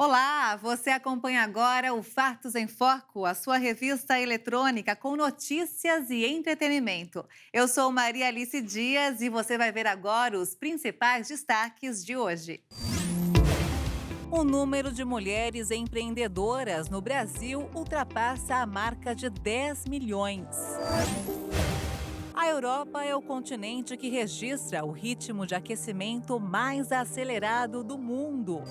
Olá, você acompanha agora o Fatos em Foco, a sua revista eletrônica com notícias e entretenimento. Eu sou Maria Alice Dias e você vai ver agora os principais destaques de hoje. O número de mulheres empreendedoras no Brasil ultrapassa a marca de 10 milhões. A Europa é o continente que registra o ritmo de aquecimento mais acelerado do mundo.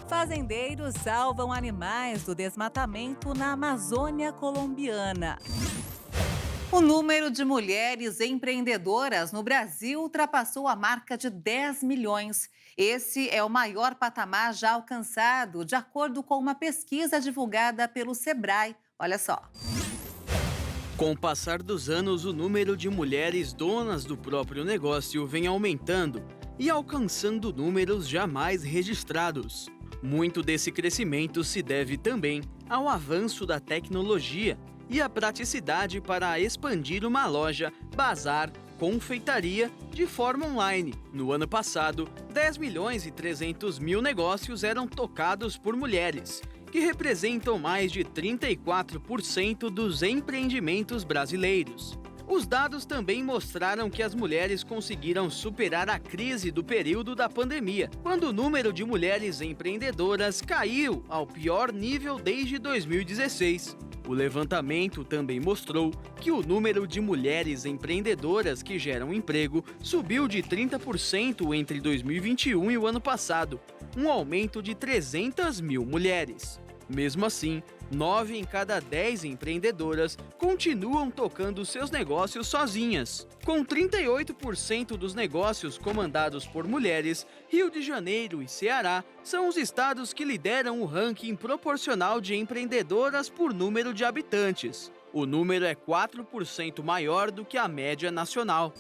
Fazendeiros salvam animais do desmatamento na Amazônia colombiana. O número de mulheres empreendedoras no Brasil ultrapassou a marca de 10 milhões. Esse é o maior patamar já alcançado, de acordo com uma pesquisa divulgada pelo Sebrae. Olha só. Com o passar dos anos, o número de mulheres donas do próprio negócio vem aumentando e alcançando números jamais registrados. Muito desse crescimento se deve também ao avanço da tecnologia e à praticidade para expandir uma loja, bazar, confeitaria de forma online. No ano passado, 10 milhões e 300 mil negócios eram tocados por mulheres, que representam mais de 34% dos empreendimentos brasileiros. Os dados também mostraram que as mulheres conseguiram superar a crise do período da pandemia, quando o número de mulheres empreendedoras caiu ao pior nível desde 2016. O levantamento também mostrou que o número de mulheres empreendedoras que geram emprego subiu de 30% entre 2021 e o ano passado, um aumento de 300 mil mulheres. Mesmo assim, 9 em cada 10 empreendedoras continuam tocando seus negócios sozinhas. Com 38% dos negócios comandados por mulheres, Rio de Janeiro e Ceará são os estados que lideram o ranking proporcional de empreendedoras por número de habitantes. O número é 4% maior do que a média nacional.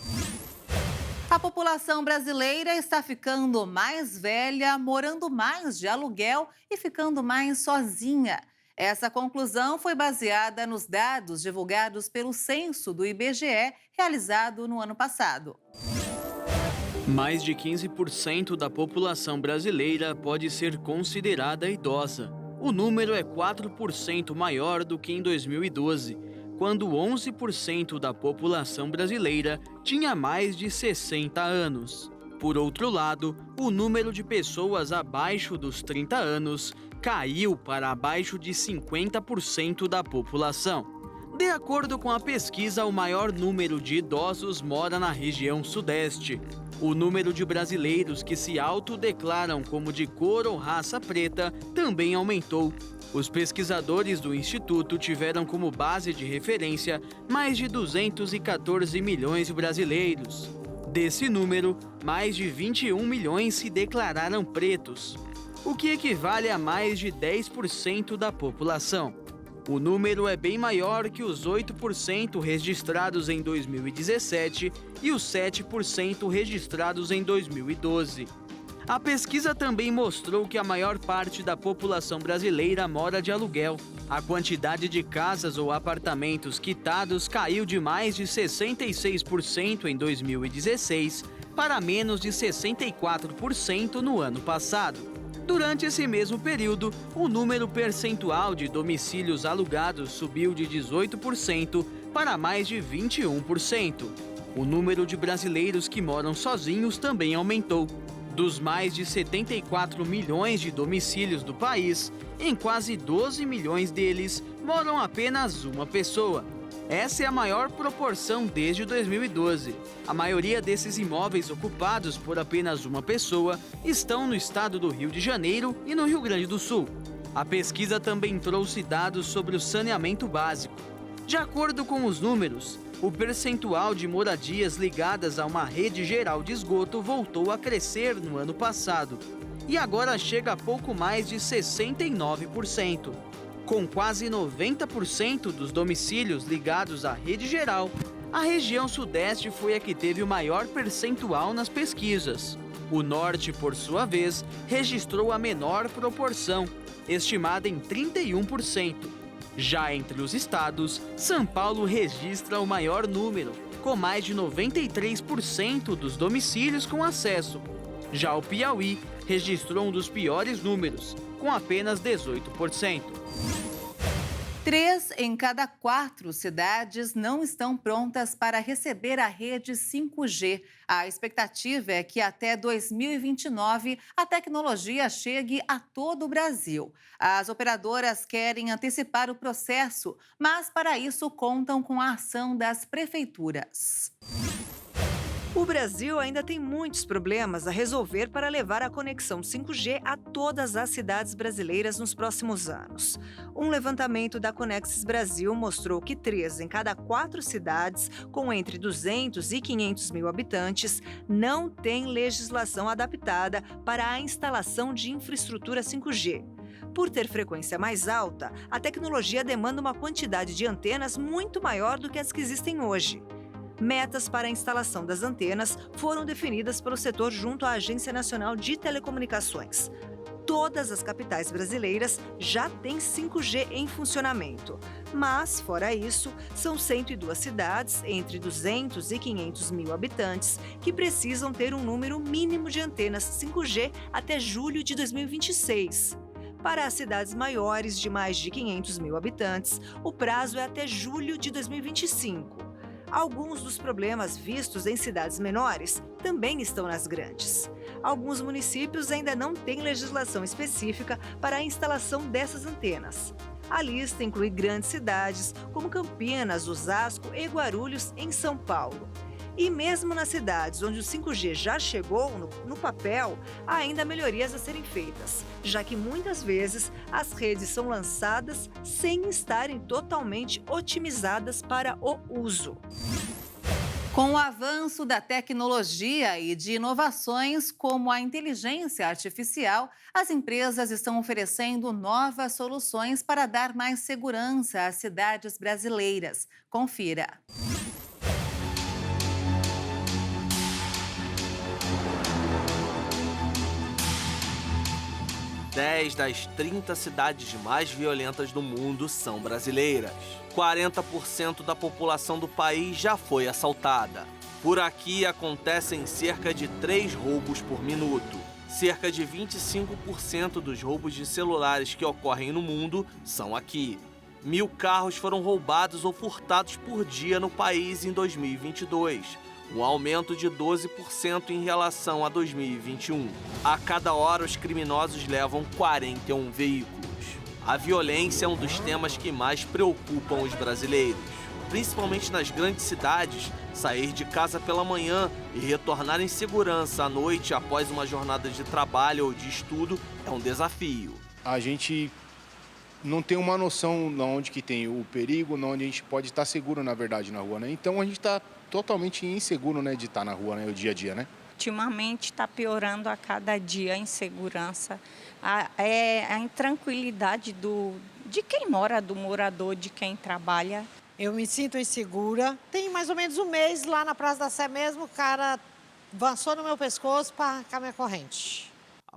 A população brasileira está ficando mais velha, morando mais de aluguel e ficando mais sozinha. Essa conclusão foi baseada nos dados divulgados pelo censo do IBGE, realizado no ano passado. Mais de 15% da população brasileira pode ser considerada idosa. O número é 4% maior do que em 2012. Quando 11% da população brasileira tinha mais de 60 anos. Por outro lado, o número de pessoas abaixo dos 30 anos caiu para abaixo de 50% da população. De acordo com a pesquisa, o maior número de idosos mora na região sudeste. O número de brasileiros que se autodeclaram como de cor ou raça preta também aumentou. Os pesquisadores do Instituto tiveram como base de referência mais de 214 milhões de brasileiros. Desse número, mais de 21 milhões se declararam pretos, o que equivale a mais de 10% da população. O número é bem maior que os 8% registrados em 2017 e os 7% registrados em 2012. A pesquisa também mostrou que a maior parte da população brasileira mora de aluguel. A quantidade de casas ou apartamentos quitados caiu de mais de 66% em 2016 para menos de 64% no ano passado. Durante esse mesmo período, o número percentual de domicílios alugados subiu de 18% para mais de 21%. O número de brasileiros que moram sozinhos também aumentou. Dos mais de 74 milhões de domicílios do país, em quase 12 milhões deles moram apenas uma pessoa. Essa é a maior proporção desde 2012. A maioria desses imóveis ocupados por apenas uma pessoa estão no estado do Rio de Janeiro e no Rio Grande do Sul. A pesquisa também trouxe dados sobre o saneamento básico. De acordo com os números, o percentual de moradias ligadas a uma rede geral de esgoto voltou a crescer no ano passado e agora chega a pouco mais de 69%. Com quase 90% dos domicílios ligados à rede geral, a região sudeste foi a que teve o maior percentual nas pesquisas. O norte, por sua vez, registrou a menor proporção, estimada em 31%. Já entre os estados, São Paulo registra o maior número, com mais de 93% dos domicílios com acesso. Já o Piauí registrou um dos piores números, com apenas 18%. 3 em cada 4 cidades não estão prontas para receber a rede 5G. A expectativa é que até 2029 a tecnologia chegue a todo o Brasil. As operadoras querem antecipar o processo, mas para isso contam com a ação das prefeituras. O Brasil ainda tem muitos problemas a resolver para levar a conexão 5G a todas as cidades brasileiras nos próximos anos. Um levantamento da Conexis Brasil mostrou que 3 em cada 4 cidades, com entre 200 e 500 mil habitantes, não têm legislação adaptada para a instalação de infraestrutura 5G. Por ter frequência mais alta, a tecnologia demanda uma quantidade de antenas muito maior do que as que existem hoje. Metas para a instalação das antenas foram definidas pelo setor junto à Agência Nacional de Telecomunicações. Todas as capitais brasileiras já têm 5G em funcionamento, mas, fora isso, são 102 cidades, entre 200 e 500 mil habitantes, que precisam ter um número mínimo de antenas 5G até julho de 2026. Para as cidades maiores de mais de 500 mil habitantes, o prazo é até julho de 2025. Alguns dos problemas vistos em cidades menores também estão nas grandes. Alguns municípios ainda não têm legislação específica para a instalação dessas antenas. A lista inclui grandes cidades como Campinas, Osasco e Guarulhos, em São Paulo. E mesmo nas cidades onde o 5G já chegou no papel, há ainda melhorias a serem feitas, já que muitas vezes as redes são lançadas sem estarem totalmente otimizadas para o uso. Com o avanço da tecnologia e de inovações como a inteligência artificial, as empresas estão oferecendo novas soluções para dar mais segurança às cidades brasileiras. Confira. 10 das 30 cidades mais violentas do mundo são brasileiras. 40% da população do país já foi assaltada. Por aqui acontecem cerca de 3 roubos por minuto. Cerca de 25% dos roubos de celulares que ocorrem no mundo são aqui. 1.000 carros foram roubados ou furtados por dia no país em 2022. Um aumento de 12% em relação a 2021. A cada hora, os criminosos levam 41 veículos. A violência é um dos temas que mais preocupam os brasileiros. Principalmente nas grandes cidades, sair de casa pela manhã e retornar em segurança à noite após uma jornada de trabalho ou de estudo é um desafio. A gente não tem uma noção de onde que tem o perigo, onde a gente pode estar seguro, na verdade, na rua, né? Então a gente está totalmente inseguro, né, de estar na rua, né, o dia a dia, né? Ultimamente está piorando a cada dia a insegurança, a intranquilidade de quem mora, do morador, de quem trabalha. Eu me sinto insegura. Tem mais ou menos um mês lá na Praça da Sé mesmo, o cara avançou no meu pescoço para arrancar minha corrente.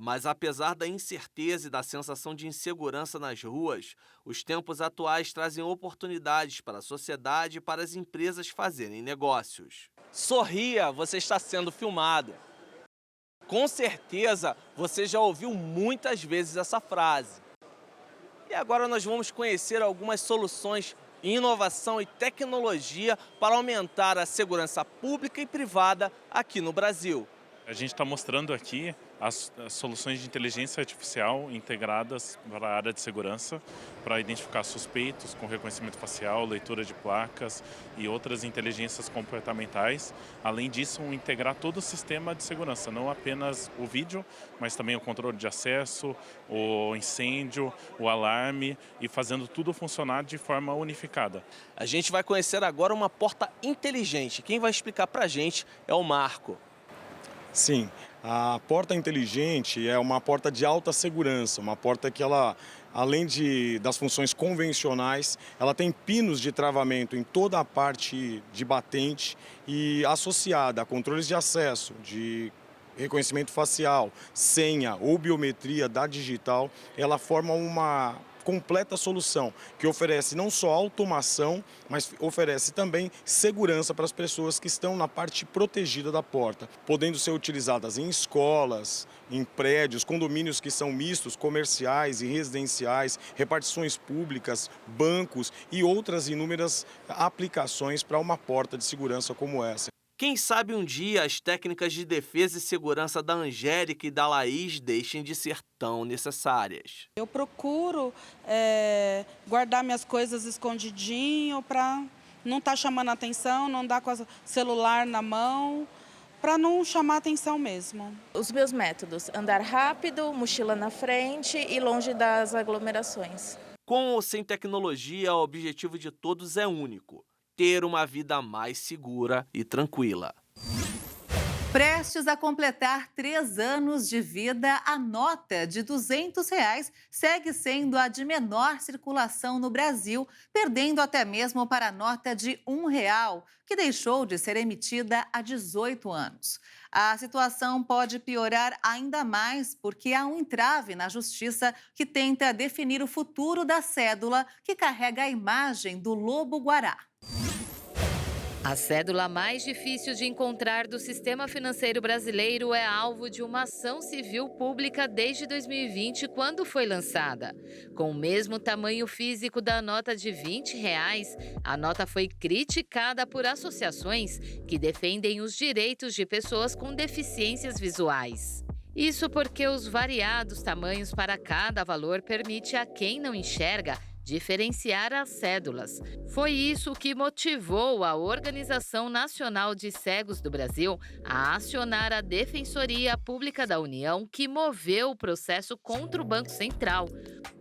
Mas apesar da incerteza e da sensação de insegurança nas ruas, os tempos atuais trazem oportunidades para a sociedade e para as empresas fazerem negócios. Sorria, você está sendo filmado. Com certeza, você já ouviu muitas vezes essa frase. E agora nós vamos conhecer algumas soluções, inovação e tecnologia para aumentar a segurança pública e privada aqui no Brasil. A gente está mostrando aqui as soluções de inteligência artificial integradas para a área de segurança, para identificar suspeitos com reconhecimento facial, leitura de placas e outras inteligências comportamentais. Além disso, integrar todo o sistema de segurança, não apenas o vídeo, mas também o controle de acesso, o incêndio, o alarme e fazendo tudo funcionar de forma unificada. A gente vai conhecer agora uma porta inteligente. Quem vai explicar para a gente é o Marco. Sim, a porta inteligente é uma porta de alta segurança, uma porta que ela, além das funções convencionais, ela tem pinos de travamento em toda a parte de batente e associada a controles de acesso, de reconhecimento facial, senha ou biometria da digital, ela forma completa solução, que oferece não só automação, mas oferece também segurança para as pessoas que estão na parte protegida da porta, podendo ser utilizadas em escolas, em prédios, condomínios que são mistos, comerciais e residenciais, repartições públicas, bancos e outras inúmeras aplicações para uma porta de segurança como essa. Quem sabe um dia as técnicas de defesa e segurança da Angélica e da Laís deixem de ser tão necessárias. Eu procuro guardar minhas coisas escondidinho para não estar chamando a atenção, não dar com o celular na mão, para não chamar a atenção mesmo. Os meus métodos: andar rápido, mochila na frente e longe das aglomerações. Com ou sem tecnologia, o objetivo de todos é único: ter uma vida mais segura e tranquila. Prestes a completar 3 anos de vida, a nota de R$200 segue sendo a de menor circulação no Brasil, perdendo até mesmo para a nota de R$1, que deixou de ser emitida há 18 anos. A situação pode piorar ainda mais porque há um entrave na Justiça que tenta definir o futuro da cédula que carrega a imagem do lobo-guará. A cédula mais difícil de encontrar do sistema financeiro brasileiro é alvo de uma ação civil pública desde 2020, quando foi lançada. Com o mesmo tamanho físico da nota de R$20, a nota foi criticada por associações que defendem os direitos de pessoas com deficiências visuais. Isso porque os variados tamanhos para cada valor permite a quem não enxerga diferenciar as cédulas. Foi isso que motivou a Organização Nacional de Cegos do Brasil a acionar a Defensoria Pública da União, que moveu o processo contra o Banco Central.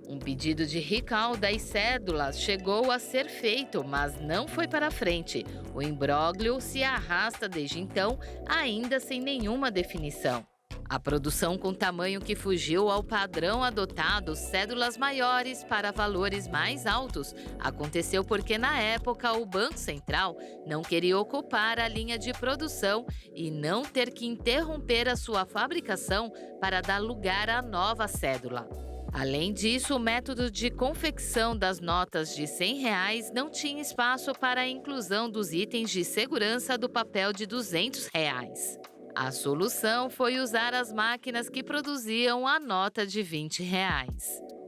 Um pedido de recall das cédulas chegou a ser feito, mas não foi para frente. O imbróglio se arrasta desde então, ainda sem nenhuma definição. A produção com tamanho que fugiu ao padrão adotado, cédulas maiores para valores mais altos, aconteceu porque, na época, o Banco Central não queria ocupar a linha de produção e não ter que interromper a sua fabricação para dar lugar à nova cédula. Além disso, o método de confecção das notas de R$100 não tinha espaço para a inclusão dos itens de segurança do papel de R$200. A solução foi usar as máquinas que produziam a nota de R$20.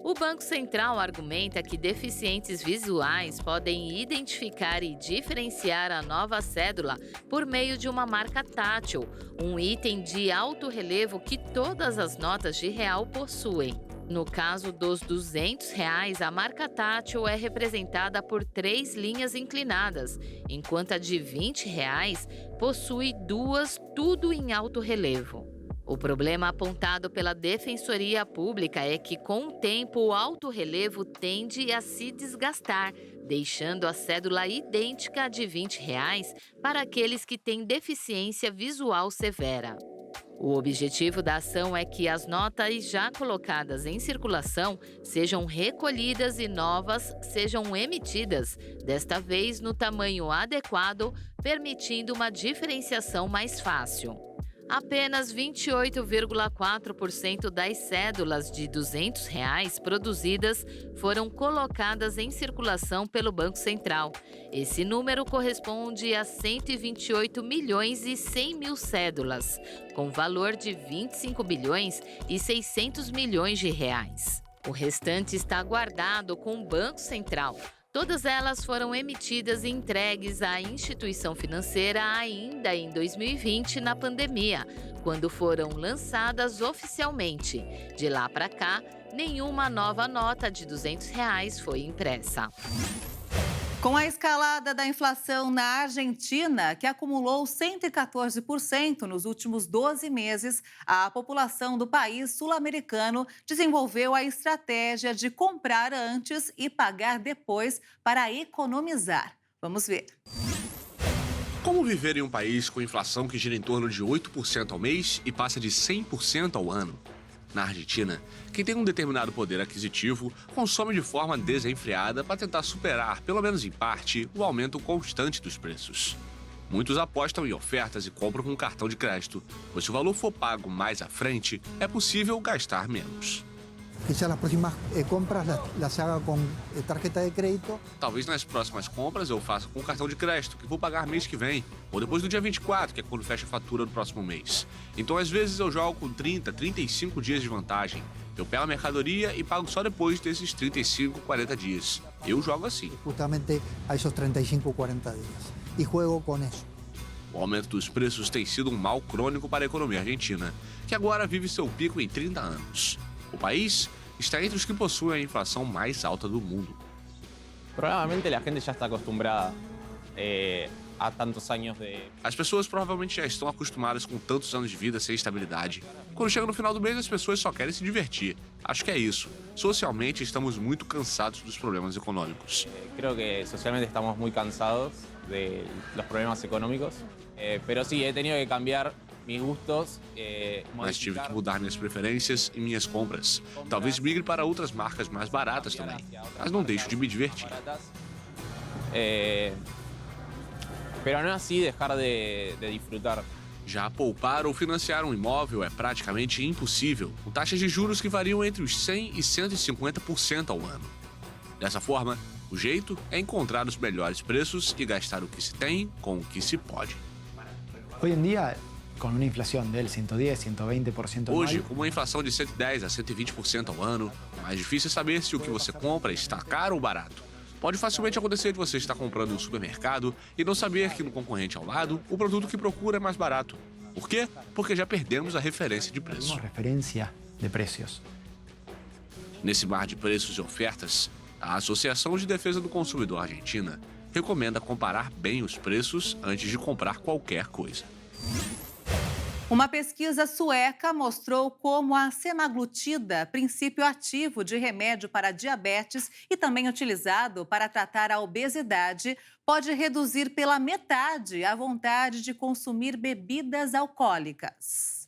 O Banco Central argumenta que deficientes visuais podem identificar e diferenciar a nova cédula por meio de uma marca tátil, um item de alto relevo que todas as notas de R$1 possuem. No caso dos R$200, a marca tátil é representada por 3 linhas inclinadas, enquanto a de R$20 possui 2, tudo em alto relevo. O problema apontado pela Defensoria Pública é que, com o tempo, o alto relevo tende a se desgastar, deixando a cédula idêntica à de R$20 para aqueles que têm deficiência visual severa. O objetivo da ação é que as notas já colocadas em circulação sejam recolhidas e novas sejam emitidas, desta vez no tamanho adequado, permitindo uma diferenciação mais fácil. Apenas 28,4% das cédulas de R$200 produzidas foram colocadas em circulação pelo Banco Central. Esse número corresponde a 128 milhões e 100 mil cédulas, com valor de 25 bilhões e 600 milhões de reais. O restante está guardado com o Banco Central. Todas elas foram emitidas e entregues à instituição financeira ainda em 2020, na pandemia, quando foram lançadas oficialmente. De lá para cá, nenhuma nova nota de R$200 foi impressa. Com a escalada da inflação na Argentina, que acumulou 114% nos últimos 12 meses, a população do país sul-americano desenvolveu a estratégia de comprar antes e pagar depois para economizar. Vamos ver. Como viver em um país com inflação que gira em torno de 8% ao mês e passa de 100% ao ano? Na Argentina, quem tem um determinado poder aquisitivo consome de forma desenfreada para tentar superar, pelo menos em parte, o aumento constante dos preços. Muitos apostam em ofertas e compram com cartão de crédito, pois se o valor for pago mais à frente, é possível gastar menos. quizás las próximas compras las haga con tarjeta de crédito. Talvez nas próximas compras eu faça com cartão de crédito, que vou pagar mês que vem, ou depois do dia 24, que é quando fecha a fatura no próximo mês. Então, às vezes, eu jogo com 30, 35 dias de vantagem. Eu pego a mercadoria e pago só depois desses 35, 40 dias. Eu jogo assim. Justamente a esos 35, 40 días. Y juego con eso. O aumento dos preços tem sido um mal crônico para a economia argentina, que agora vive seu pico em 30 anos. O país está entre os que possuem a inflação mais alta do mundo. Provavelmente a gente já está acostumbrada a tantos anos de... As pessoas provavelmente já estão acostumadas com tantos anos de vida sem estabilidade. Quando chega no final do mês, as pessoas só querem se divertir. Acho que é isso. Socialmente, estamos muito cansados dos problemas econômicos. Creo que socialmente estamos muy cansados de los problemas económicos, pero sí, he tenido que cambiar mis gustos. Mas tive que mudar minhas preferências e minhas compras. Talvez migre para outras marcas mais baratas também, mas não deixo de me divertir. Pero no es así dejar de disfrutar. Já poupar ou financiar um imóvel é praticamente impossível, com taxas de juros que variam entre os 100% e 150% ao ano. Dessa forma, o jeito é encontrar os melhores preços e gastar o que se tem com o que se pode. Hoy en día, con una inflación del 110, 120% anual... Hoje, com uma inflação de 110 a 120% ao ano, é mais difícil saber se o que você compra está caro ou barato. Pode facilmente acontecer de você estar comprando em um supermercado e não saber que no concorrente ao lado, o produto que procura é mais barato. Por quê? Porque já perdemos a referência de preço. Referência de preços. Nesse mar de preços e ofertas, a Associação de Defesa do Consumidor Argentina recomenda comparar bem os preços antes de comprar qualquer coisa. Uma pesquisa sueca mostrou como a semaglutida, princípio ativo de remédio para diabetes e também utilizado para tratar a obesidade, pode reduzir pela metade a vontade de consumir bebidas alcoólicas.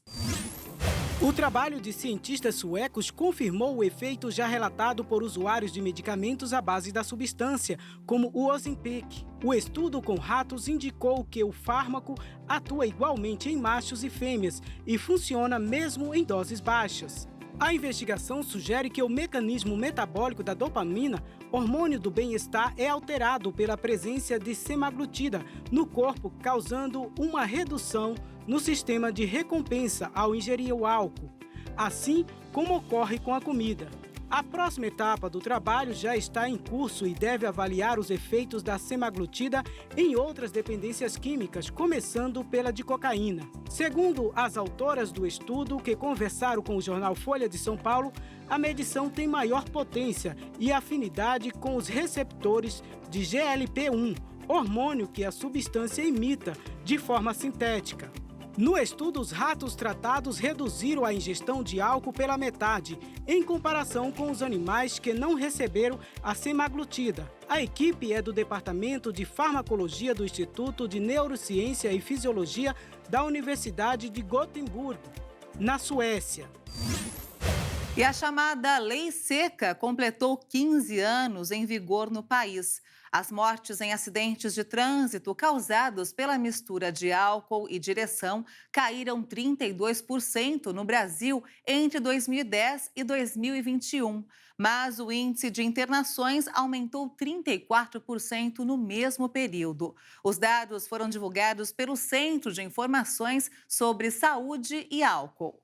O trabalho de cientistas suecos confirmou o efeito já relatado por usuários de medicamentos à base da substância, como o Ozempic. O estudo com ratos indicou que o fármaco atua igualmente em machos e fêmeas e funciona mesmo em doses baixas. A investigação sugere que o mecanismo metabólico da dopamina, hormônio do bem-estar, é alterado pela presença de semaglutida no corpo, causando uma redução no sistema de recompensa ao ingerir o álcool, assim como ocorre com a comida. A próxima etapa do trabalho já está em curso e deve avaliar os efeitos da semaglutida em outras dependências químicas, começando pela de cocaína. Segundo as autoras do estudo, que conversaram com o jornal Folha de São Paulo, a medição tem maior potência e afinidade com os receptores de GLP-1, hormônio que a substância imita de forma sintética. No estudo, os ratos tratados reduziram a ingestão de álcool pela metade, em comparação com os animais que não receberam a semaglutida. A equipe é do Departamento de Farmacologia do Instituto de Neurociência e Fisiologia da Universidade de Gotemburgo, na Suécia. E a chamada Lei Seca completou 15 anos em vigor no país. As mortes em acidentes de trânsito causados pela mistura de álcool e direção caíram 32% no Brasil entre 2010 e 2021. Mas o índice de internações aumentou 34% no mesmo período. Os dados foram divulgados pelo Centro de Informações sobre Saúde e Álcool.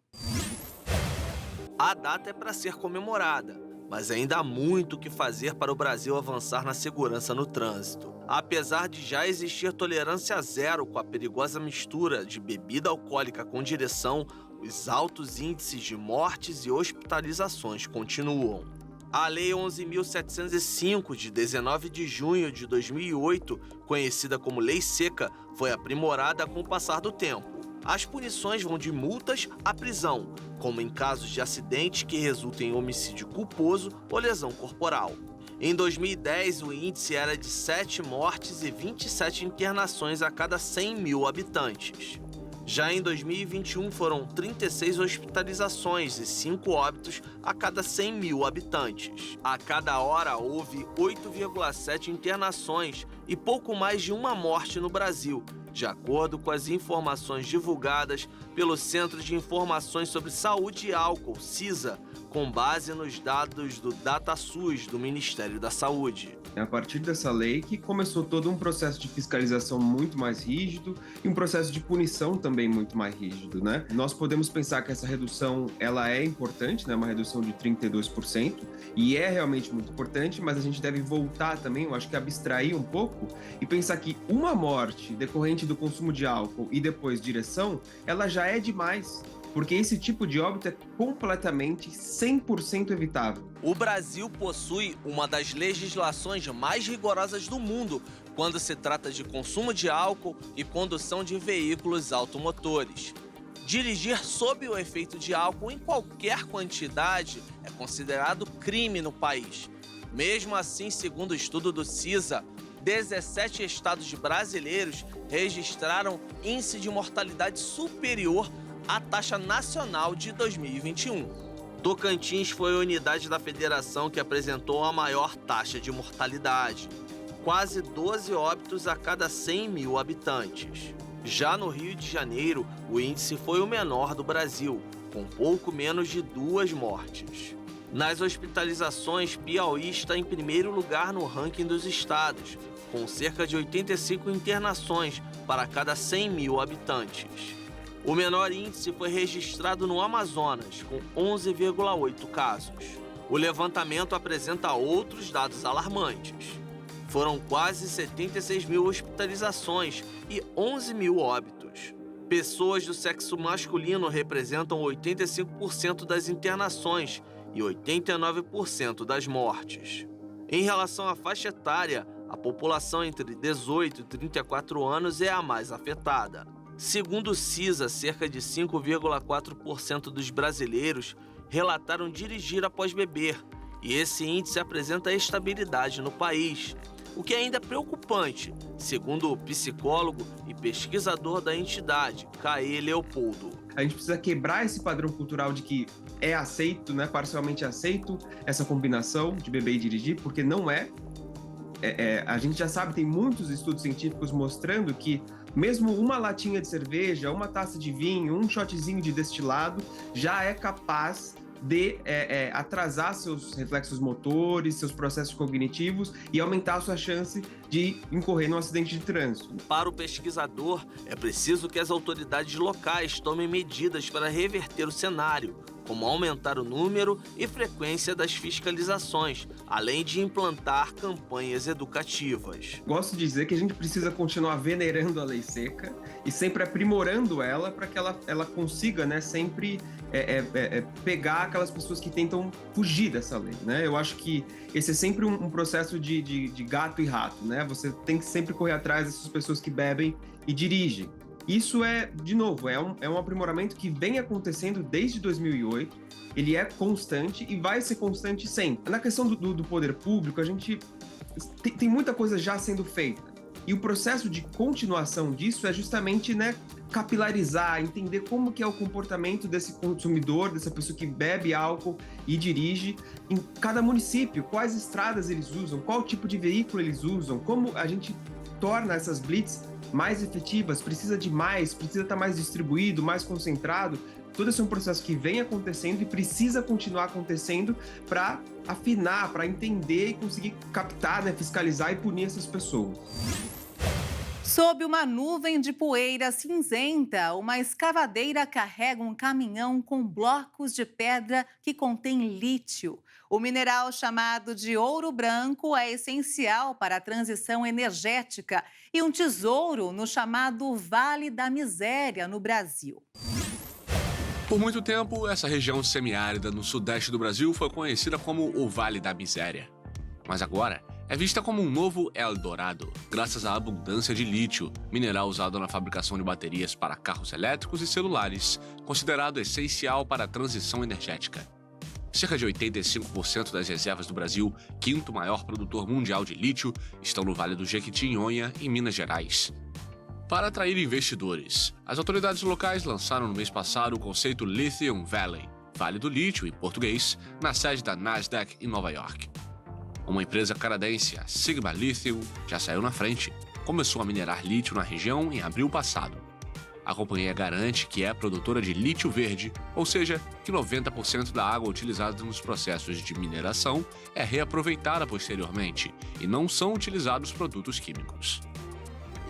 A data é para ser comemorada, mas ainda há muito o que fazer para o Brasil avançar na segurança no trânsito. Apesar de já existir tolerância zero com a perigosa mistura de bebida alcoólica com direção, os altos índices de mortes e hospitalizações continuam. A Lei 11.705, de 19 de junho de 2008, conhecida como Lei Seca, foi aprimorada com o passar do tempo. As punições vão de multas à prisão, como em casos de acidentes que resultem em homicídio culposo ou lesão corporal. Em 2010, o índice era de 7 mortes e 27 internações a cada 100 mil habitantes. Já em 2021, foram 36 hospitalizações e 5 óbitos a cada 100 mil habitantes. A cada hora, houve 8,7 internações e pouco mais de uma morte no Brasil, de acordo com as informações divulgadas pelo Centro de Informações sobre Saúde e Álcool, CISA, com base nos dados do DataSUS do Ministério da Saúde. É a partir dessa lei que começou todo um processo de fiscalização muito mais rígido e um processo de punição também muito mais rígido, né? Nós podemos pensar que essa redução, ela é importante, né? Uma redução de 32%, e é realmente muito importante, mas a gente deve voltar também, eu acho que abstrair um pouco e pensar que uma morte decorrente do consumo de álcool e depois direção, ela já é demais. Porque esse tipo de óbito é completamente 100% evitável. O Brasil possui uma das legislações mais rigorosas do mundo quando se trata de consumo de álcool e condução de veículos automotores. Dirigir sob o efeito de álcool em qualquer quantidade é considerado crime no país. Mesmo assim, segundo o estudo do CISA, 17 estados brasileiros registraram índice de mortalidade superior a taxa nacional de 2021. Tocantins foi a unidade da federação que apresentou a maior taxa de mortalidade, quase 12 óbitos a cada 100 mil habitantes. Já no Rio de Janeiro, o índice foi o menor do Brasil, com pouco menos de 2 mortes. Nas hospitalizações, Piauí está em primeiro lugar no ranking dos estados, com cerca de 85 internações para cada 100 mil habitantes. O menor índice foi registrado no Amazonas, com 11,8 casos. O levantamento apresenta outros dados alarmantes. Foram quase 76 mil hospitalizações e 11 mil óbitos. Pessoas do sexo masculino representam 85% das internações e 89% das mortes. Em relação à faixa etária, a população entre 18 e 34 anos é a mais afetada. Segundo o CISA, cerca de 5,4% dos brasileiros relataram dirigir após beber, e esse índice apresenta estabilidade no país, o que é ainda preocupante, segundo o psicólogo e pesquisador da entidade, Caê Leopoldo. A gente precisa quebrar esse padrão cultural de que é aceito, né, parcialmente aceito, essa combinação de beber e dirigir, porque não é. A gente já sabe, tem muitos estudos científicos mostrando que mesmo uma latinha de cerveja, uma taça de vinho, um shotzinho de destilado já é capaz de atrasar seus reflexos motores, seus processos cognitivos e aumentar a sua chance de incorrer num acidente de trânsito. Para o pesquisador, é preciso que as autoridades locais tomem medidas para reverter o cenário, como aumentar o número e frequência das fiscalizações, além de implantar campanhas educativas. Gosto de dizer que a gente precisa continuar venerando a lei seca e sempre aprimorando ela para que ela consiga, né, sempre pegar aquelas pessoas que tentam fugir dessa lei, né? Eu acho que esse é sempre um processo de gato e rato, né? Você tem que sempre correr atrás dessas pessoas que bebem e dirigem. Isso de novo, é um aprimoramento que vem acontecendo desde 2008, ele é constante e vai ser constante sempre. Na questão do poder público, a gente tem muita coisa já sendo feita. E o processo de continuação disso é justamente, né, capilarizar, entender como que é o comportamento desse consumidor, dessa pessoa que bebe álcool e dirige em cada município, quais estradas eles usam, qual tipo de veículo eles usam, como a gente torna essas blitz mais efetivas, precisa estar mais distribuído, mais concentrado. Todo esse é um processo que vem acontecendo e precisa continuar acontecendo para afinar, para entender e conseguir captar, né, fiscalizar e punir essas pessoas. Sob uma nuvem de poeira cinzenta, uma escavadeira carrega um caminhão com blocos de pedra que contém lítio. O mineral chamado de ouro branco é essencial para a transição energética e um tesouro no chamado Vale da Miséria, no Brasil. Por muito tempo, essa região semiárida no sudeste do Brasil foi conhecida como o Vale da Miséria. Mas agora é vista como um novo Eldorado, graças à abundância de lítio, mineral usado na fabricação de baterias para carros elétricos e celulares, considerado essencial para a transição energética. Cerca de 85% das reservas do Brasil, quinto maior produtor mundial de lítio, estão no Vale do Jequitinhonha, em Minas Gerais. Para atrair investidores, as autoridades locais lançaram no mês passado o conceito Lithium Valley, Vale do Lítio em português, na sede da Nasdaq em Nova York. Uma empresa canadense, a Sigma Lithium, já saiu na frente, começou a minerar lítio na região em abril passado. A companhia garante que é produtora de lítio verde, ou seja, que 90% da água utilizada nos processos de mineração é reaproveitada posteriormente e não são utilizados produtos químicos.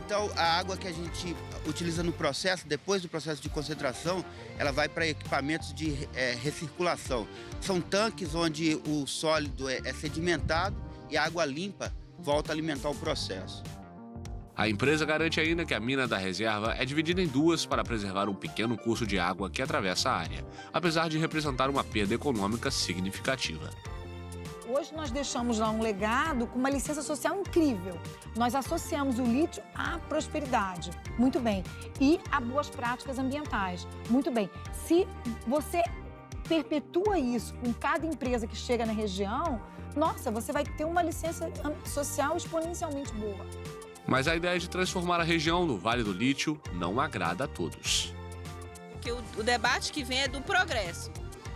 Então, a água que a gente utiliza no processo, depois do processo de concentração, ela vai para equipamentos de recirculação. São tanques onde o sólido é sedimentado e a água limpa volta a alimentar o processo. A empresa garante ainda que a mina da reserva é dividida em duas para preservar um pequeno curso de água que atravessa a área, apesar de representar uma perda econômica significativa. Hoje nós deixamos lá um legado com uma licença social incrível. Nós associamos o lítio à prosperidade, muito bem, e a boas práticas ambientais, muito bem. Se você perpetua isso com cada empresa que chega na região, nossa, você vai ter uma licença social exponencialmente boa. Mas a ideia de transformar a região no Vale do Lítio não agrada a todos. Porque o debate que vem é do progresso.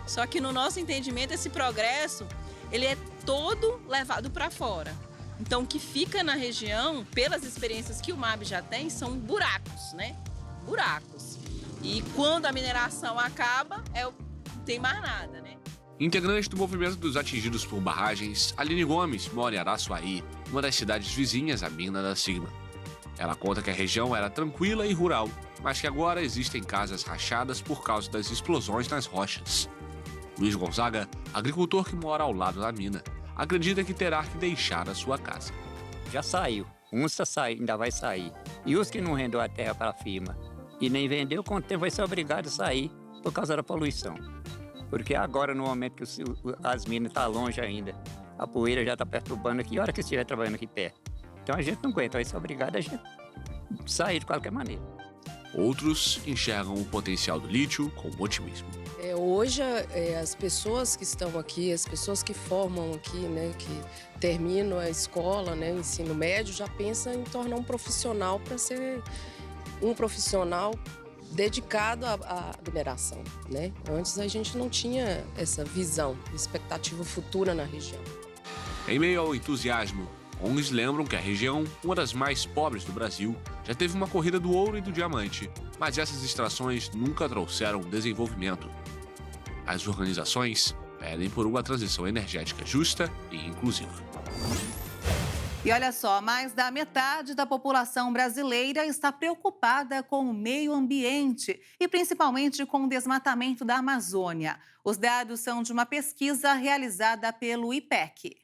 Só que no nosso entendimento, esse progresso, ele é todo levado para fora. Então, o que fica na região, pelas experiências que o MAB já tem, são buracos, né? Buracos. E quando a mineração acaba, não tem mais nada, né? Integrante do movimento dos atingidos por barragens, Aline Gomes mora em Araçuaí, uma das cidades vizinhas à mina da Sigma. Ela conta que a região era tranquila e rural, mas que agora existem casas rachadas por causa das explosões nas rochas. Luiz Gonzaga, agricultor que mora ao lado da mina, acredita que terá que deixar a sua casa. Já saiu. Uns ainda vai sair. E os que não rendeu a terra para a firma e nem vendeu, com o tempo vai ser obrigado a sair por causa da poluição. Porque agora, no momento que as minas estão longe ainda, a poeira já está perturbando aqui, a hora que estiver trabalhando aqui perto. Então a gente não aguenta, vai ser obrigado a gente sair de qualquer maneira. Outros enxergam o potencial do lítio com otimismo. Hoje, as pessoas que estão aqui, as pessoas que formam aqui, né, que terminam a escola, né, o ensino médio, já pensam em tornar um profissional para ser um profissional dedicado à mineração, né? Antes a gente não tinha essa visão, expectativa futura na região. Em meio ao entusiasmo, ONGs lembram que a região, uma das mais pobres do Brasil, já teve uma corrida do ouro e do diamante, mas essas extrações nunca trouxeram desenvolvimento. As organizações pedem por uma transição energética justa e inclusiva. E olha só, mais da metade da população brasileira está preocupada com o meio ambiente e principalmente com o desmatamento da Amazônia. Os dados são de uma pesquisa realizada pelo IPEC.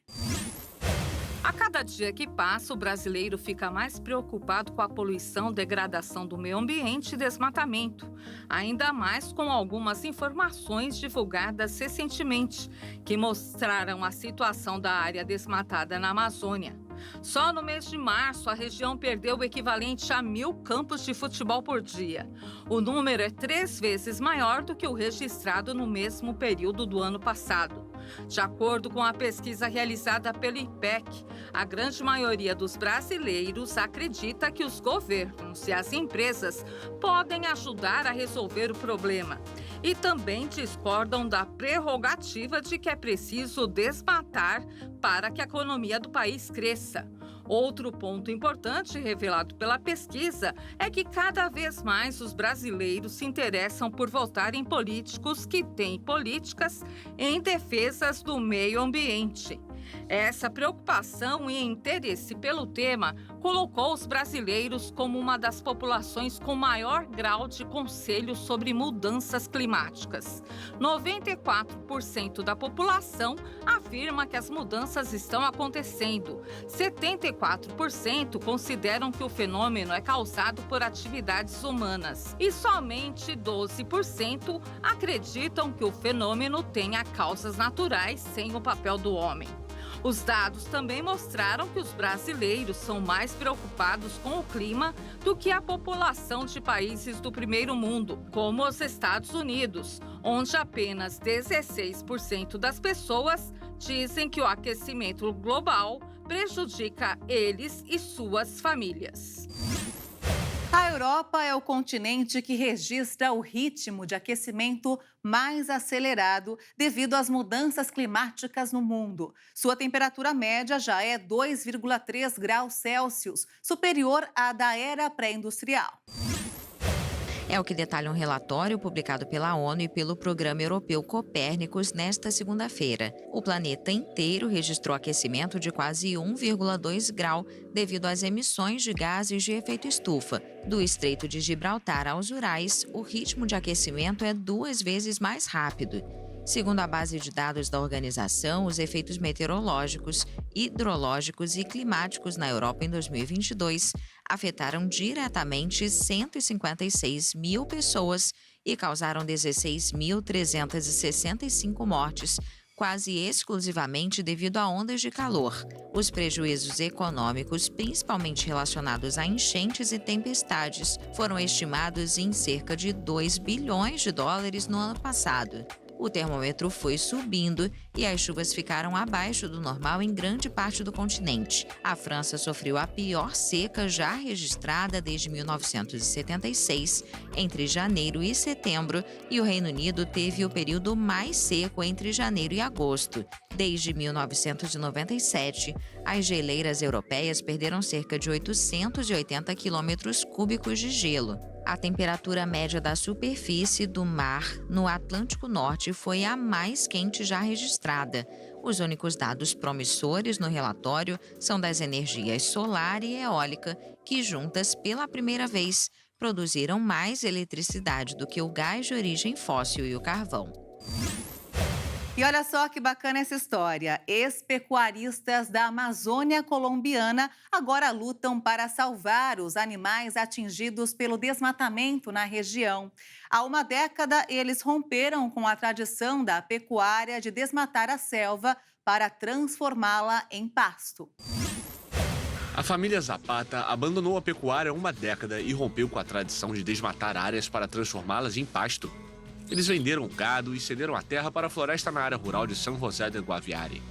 A cada dia que passa, o brasileiro fica mais preocupado com a poluição, degradação do meio ambiente e desmatamento. Ainda mais com algumas informações divulgadas recentemente, que mostraram a situação da área desmatada na Amazônia. Só no mês de março, a região perdeu o equivalente a 1.000 campos de futebol por dia. O número é 3 vezes maior do que o registrado no mesmo período do ano passado. De acordo com a pesquisa realizada pelo IPEC, a grande maioria dos brasileiros acredita que os governos e as empresas podem ajudar a resolver o problema. E também discordam da prerrogativa de que é preciso desmatar para que a economia do país cresça. Outro ponto importante revelado pela pesquisa é que cada vez mais os brasileiros se interessam por votar em políticos que têm políticas em defesa do meio ambiente. Essa preocupação e interesse pelo tema colocou os brasileiros como uma das populações com maior grau de conselho sobre mudanças climáticas. 94% da população afirma que as mudanças estão acontecendo. 74% consideram que o fenômeno é causado por atividades humanas. E somente 12% acreditam que o fenômeno tenha causas naturais sem o papel do homem. Os dados também mostraram que os brasileiros são mais preocupados com o clima do que a população de países do primeiro mundo, como os Estados Unidos, onde apenas 16% das pessoas dizem que o aquecimento global prejudica eles e suas famílias. A Europa é o continente que registra o ritmo de aquecimento mais acelerado devido às mudanças climáticas no mundo. Sua temperatura média já é 2,3 graus Celsius, superior à da era pré-industrial. É o que detalha um relatório publicado pela ONU e pelo Programa Europeu Copérnicos nesta segunda-feira. O planeta inteiro registrou aquecimento de quase 1,2 grau devido às emissões de gases de efeito estufa. Do Estreito de Gibraltar aos Urais, o ritmo de aquecimento é 2 vezes mais rápido. Segundo a base de dados da organização, os efeitos meteorológicos, hidrológicos e climáticos na Europa em 2022 afetaram diretamente 156 mil pessoas e causaram 16.365 mortes, quase exclusivamente devido a ondas de calor. Os prejuízos econômicos, principalmente relacionados a enchentes e tempestades, foram estimados em cerca de 2 bilhões de dólares no ano passado. O termômetro foi subindo e as chuvas ficaram abaixo do normal em grande parte do continente. A França sofreu a pior seca já registrada desde 1976, entre janeiro e setembro, e o Reino Unido teve o período mais seco entre janeiro e agosto. Desde 1997, as geleiras europeias perderam cerca de 880 quilômetros cúbicos de gelo. A temperatura média da superfície do mar no Atlântico Norte foi a mais quente já registrada. Os únicos dados promissores no relatório são das energias solar e eólica, que juntas, pela primeira vez, produziram mais eletricidade do que o gás de origem fóssil e o carvão. E olha só que bacana essa história. Ex-pecuaristas da Amazônia colombiana agora lutam para salvar os animais atingidos pelo desmatamento na região. Há uma década, eles romperam com a tradição da pecuária de desmatar a selva para transformá-la em pasto. A família Zapata abandonou a pecuária há uma década e rompeu com a tradição de desmatar áreas para transformá-las em pasto. Eles venderam o gado e cederam a terra para a floresta na área rural de São José del Guaviare.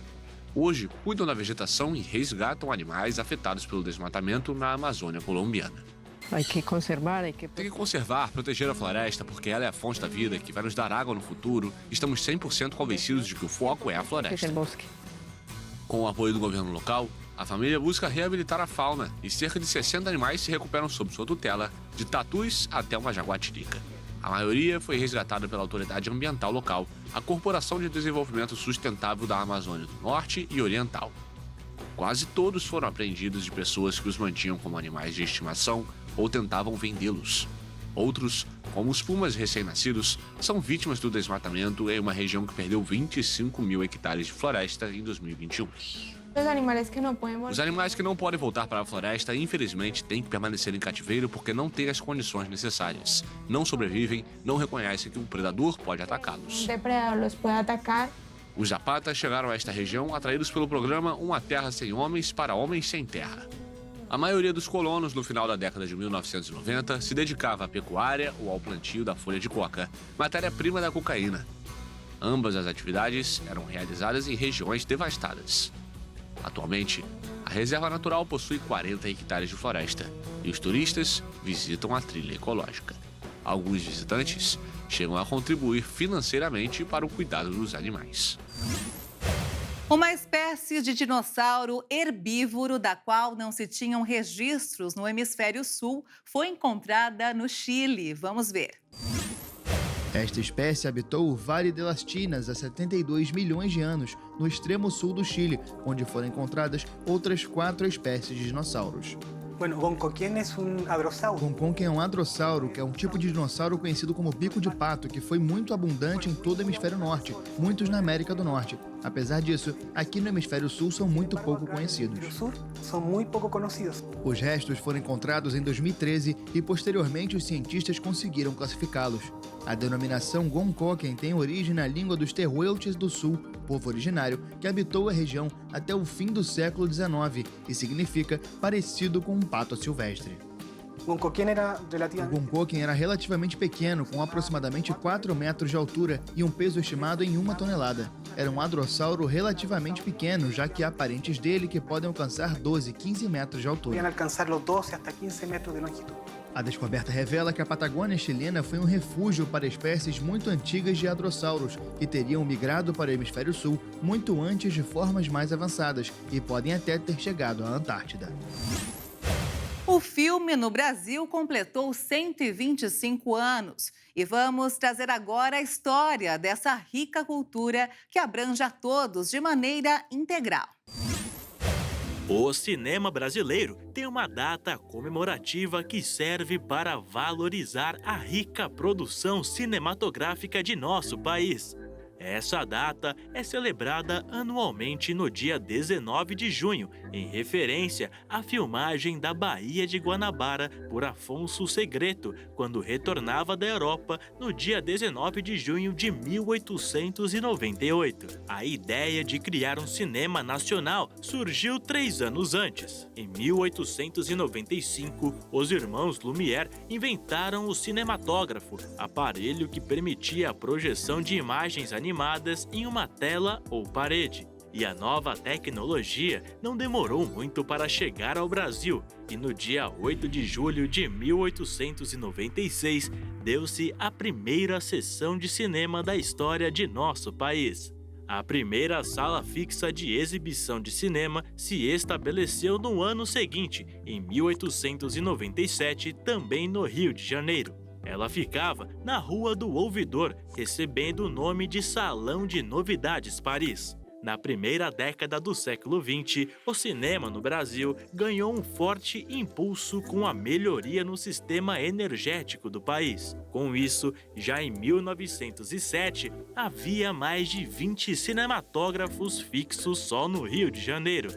Hoje, cuidam da vegetação e resgatam animais afetados pelo desmatamento na Amazônia colombiana. Tem que conservar, proteger a floresta, porque ela é a fonte da vida que vai nos dar água no futuro. Estamos 100% convencidos de que o foco é a floresta. Com o apoio do governo local, a família busca reabilitar a fauna e cerca de 60 animais se recuperam sob sua tutela, de tatus até uma jaguatirica. A maioria foi resgatada pela autoridade ambiental local, a Corporação de Desenvolvimento Sustentável da Amazônia do Norte e Oriental. Quase todos foram apreendidos de pessoas que os mantinham como animais de estimação ou tentavam vendê-los. Outros, como os pumas recém-nascidos, são vítimas do desmatamento em uma região que perdeu 25 mil hectares de floresta em 2021. Os animais que não podem voltar para a floresta, infelizmente, têm que permanecer em cativeiro porque não têm as condições necessárias. Não sobrevivem, não reconhecem que um predador pode atacá-los. Os Zapatas chegaram a esta região atraídos pelo programa Uma Terra Sem Homens para Homens Sem Terra. A maioria dos colonos, no final da década de 1990, se dedicava à pecuária ou ao plantio da folha de coca, matéria-prima da cocaína. Ambas as atividades eram realizadas em regiões devastadas. Atualmente, a reserva natural possui 40 hectares de floresta e os turistas visitam a trilha ecológica. Alguns visitantes chegam a contribuir financeiramente para o cuidado dos animais. Uma espécie de dinossauro herbívoro da qual não se tinham registros no hemisfério sul foi encontrada no Chile. Vamos ver. Esta espécie habitou o Vale de las Chinas há 72 milhões de anos, no extremo sul do Chile, onde foram encontradas outras 4 espécies de dinossauros. Goncoquien é hadrossauro. Goncoquien é um hadrossauro, que é um tipo de dinossauro conhecido como bico de pato, que foi muito abundante em todo o hemisfério norte, muitos na América do Norte. Apesar disso, aqui no hemisfério sul são muito pouco conhecidos. Os restos foram encontrados em 2013 e posteriormente os cientistas conseguiram classificá-los. A denominação Goncoquien tem origem na língua dos Tehuelches do Sul, povo originário que habitou a região até o fim do século XIX e significa parecido com um pato silvestre. O Goncoquien era relativamente pequeno, com aproximadamente 4 metros de altura e um peso estimado em 1 tonelada. Era um hadrossauro relativamente pequeno, já que há parentes dele que podem alcançar 12, 15 metros de altura. A descoberta revela que a Patagônia chilena foi um refúgio para espécies muito antigas de hadrossauros, que teriam migrado para o hemisfério sul muito antes de formas mais avançadas e podem até ter chegado à Antártida. O O filme no Brasil completou 125 anos. E vamos trazer agora a história dessa rica cultura que abrange a todos de maneira integral. O cinema brasileiro tem uma data comemorativa que serve para valorizar a rica produção cinematográfica de nosso país. Essa data é celebrada anualmente no dia 19 de junho, em referência à filmagem da Baía de Guanabara por Afonso Segreto, quando retornava da Europa no dia 19 de junho de 1898. A ideia de criar um cinema nacional surgiu 3 anos antes. Em 1895, os irmãos Lumière inventaram o cinematógrafo, aparelho que permitia a projeção de imagens animadas em uma tela ou parede. E a nova tecnologia não demorou muito para chegar ao Brasil, e no dia 8 de julho de 1896 deu-se a primeira sessão de cinema da história de nosso país. A primeira sala fixa de exibição de cinema se estabeleceu no ano seguinte, em 1897, também no Rio de Janeiro. Ela ficava na Rua do Ouvidor, recebendo o nome de Salão de Novidades Paris. Na primeira década do século XX, o cinema no Brasil ganhou um forte impulso com a melhoria no sistema energético do país. Com isso, já em 1907, havia mais de 20 cinematógrafos fixos só no Rio de Janeiro.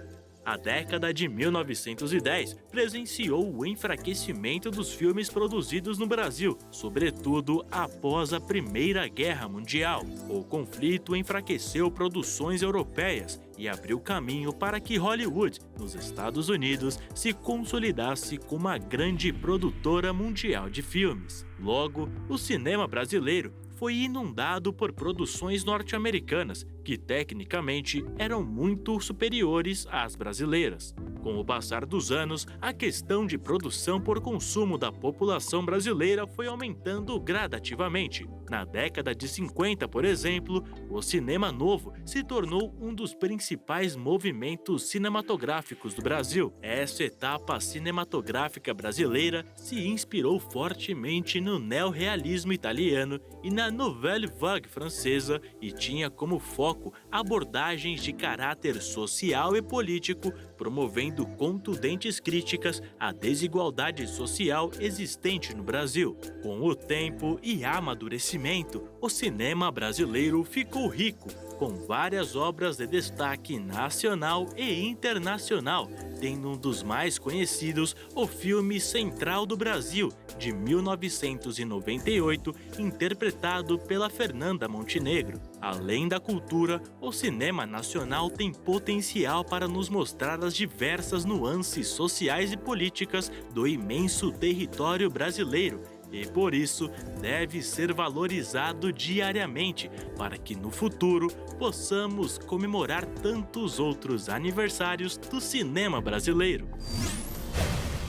A década de 1910 presenciou o enfraquecimento dos filmes produzidos no Brasil, sobretudo após a Primeira Guerra Mundial. O conflito enfraqueceu produções europeias e abriu caminho para que Hollywood, nos Estados Unidos, se consolidasse como uma grande produtora mundial de filmes. Logo, o cinema brasileiro foi inundado por produções norte-americanas, que tecnicamente eram muito superiores às brasileiras. Com o passar dos anos, a questão de produção por consumo da população brasileira foi aumentando gradativamente. Na década de 50, por exemplo, o cinema novo se tornou um dos principais movimentos cinematográficos do Brasil. Essa etapa cinematográfica brasileira se inspirou fortemente no neorrealismo italiano e na Nouvelle Vague francesa e tinha como foco abordagens de caráter social e político, promovendo contundentes críticas à desigualdade social existente no Brasil. Com o tempo e amadurecimento, o cinema brasileiro ficou rico, com várias obras de destaque nacional e internacional, tendo um dos mais conhecidos o filme Central do Brasil, de 1998, interpretado pela Fernanda Montenegro. Além da cultura, o cinema nacional tem potencial para nos mostrar as diversas nuances sociais e políticas do imenso território brasileiro, e por isso deve ser valorizado diariamente, para que no futuro possamos comemorar tantos outros aniversários do cinema brasileiro.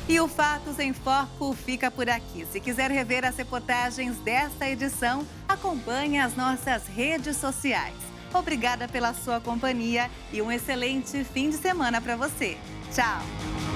E o Fatos em Foco fica por aqui. Se quiser rever as reportagens desta edição, acompanhe as nossas redes sociais. Obrigada pela sua companhia e um excelente fim de semana para você. Tchau!